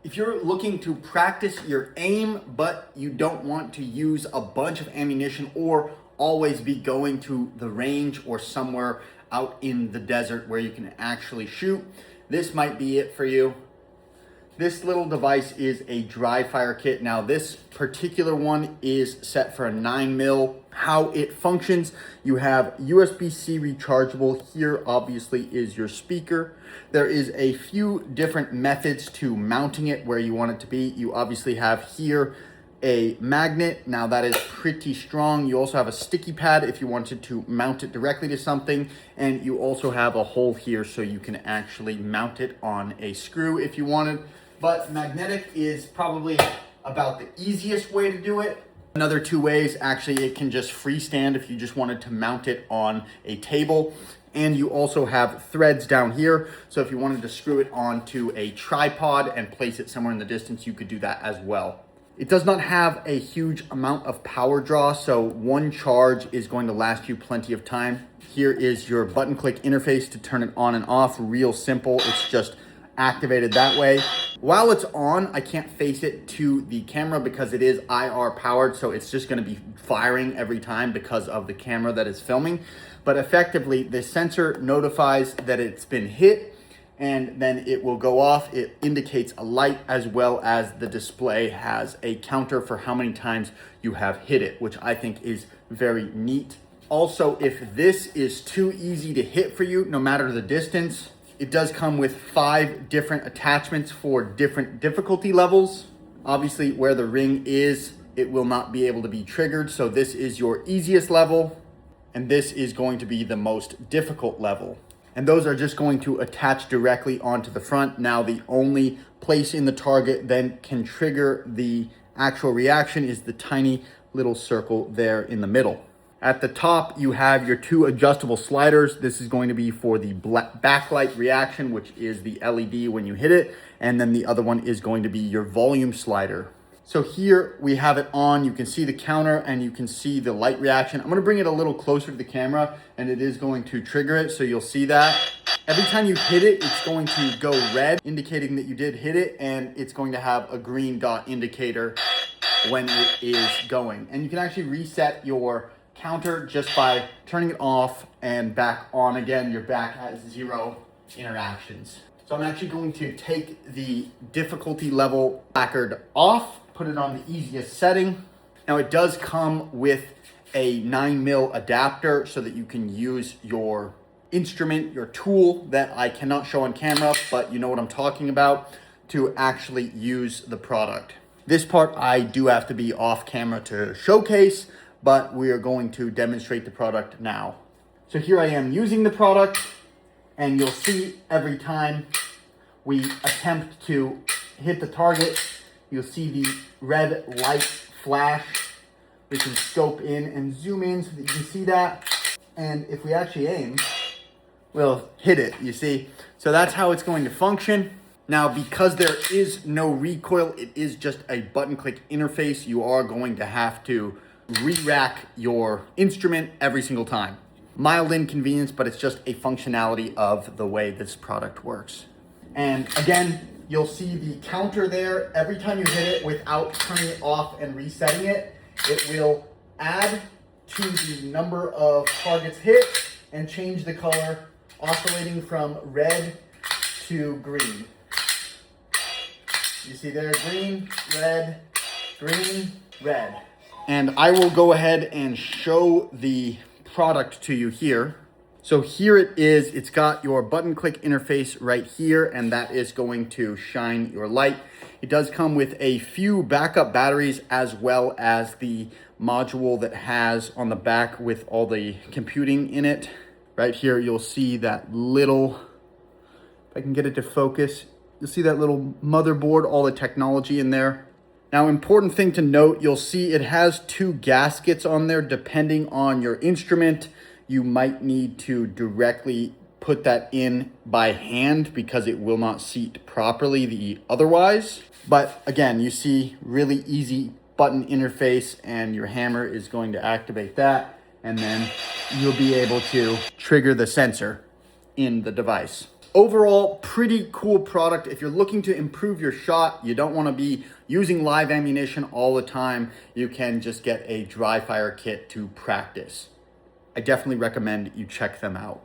If you're looking to practice your aim, but you don't want to use a bunch of ammunition or always be going to the range or somewhere out in the desert where you can actually shoot, this might be it for you. This little device is a dry fire kit. Now this particular one is set for a 9mm. How it functions, you have USB-C rechargeable. Here obviously is your speaker. There is a few different methods to mounting it where you want it to be. You obviously have here a magnet. Now that is pretty strong. You also have a sticky pad if you wanted to mount it directly to something. And you also have a hole here so you can actually mount it on a screw if you wanted. But magnetic is probably about the easiest way to do it. Another two ways, actually, it can just freestand if you just wanted to mount it on a table. And you also have threads down here. So if you wanted to screw it onto a tripod and place it somewhere in the distance, you could do that as well. It does not have a huge amount of power draw, so one charge is going to last you plenty of time. Here is your button click interface to turn it on and off. Real simple, it's just activated that way. While it's on, I can't face it to the camera because it is IR powered, so it's just gonna be firing every time because of the camera that is filming. But effectively, the sensor notifies that it's been hit, and then it will go off. It indicates a light, as well as the display has a counter for how many times you have hit it, which I think is very neat. Also, if this is too easy to hit for you, no matter the distance, it does come with 5 different attachments for different difficulty levels. Obviously, where the ring is, it will not be able to be triggered. So this is your easiest level, and this is going to be the most difficult level. And those are just going to attach directly onto the front. Now, the only place in the target then can trigger the actual reaction is the tiny little circle there in the middle. At the top, you have your 2 adjustable sliders. This is going to be for the backlight reaction, which is the LED when you hit it. And then the other one is going to be your volume slider. So here we have it on. You can see the counter and you can see the light reaction. I'm gonna bring it a little closer to the camera and it is going to trigger it. So you'll see that. Every time you hit it, it's going to go red, indicating that you did hit it, and it's going to have a green dot indicator when it is going. And you can actually reset your counter just by turning it off and back on again. Your back has 0 interactions. So I'm actually going to take the difficulty level placard off, put it on the easiest setting. Now it does come with a 9mm adapter so that you can use your instrument, your tool that I cannot show on camera, but you know what I'm talking about, to actually use the product. This part I do have to be off camera to showcase, but we are going to demonstrate the product now. So here I am using the product, and you'll see every time we attempt to hit the target, you'll see the red light flash. We can scope in and zoom in so that you can see that. And if we actually aim, we'll hit it, you see? So that's how it's going to function. Now, because there is no recoil, it is just a button click interface, you are going to have to re-rack your instrument every single time. Mild inconvenience, but it's just a functionality of the way this product works. And again, you'll see the counter there. Every time you hit it without turning it off and resetting it, it will add to the number of targets hit and change the color, oscillating from red to green. You see there, green, red, red. And I will go ahead and show the product to you here. So here it is. It's got your button click interface right here, and that is going to shine your light. It does come with a few backup batteries, as well as the module that has on the back with all the computing in it. Right here, you'll see that little, if I can get it to focus, you'll see that little motherboard, all the technology in there. Now, important thing to note, you'll see it has 2 gaskets on there. Depending on your instrument, you might need to directly put that in by hand because it will not seat properly otherwise. But again, you see really easy button interface, and your hammer is going to activate that, and then you'll be able to trigger the sensor in the device. overall, pretty cool product. If you're looking to improve your shot, you don't want to be using live ammunition all the time, you can just get a dry fire kit to practice. I definitely recommend you check them out.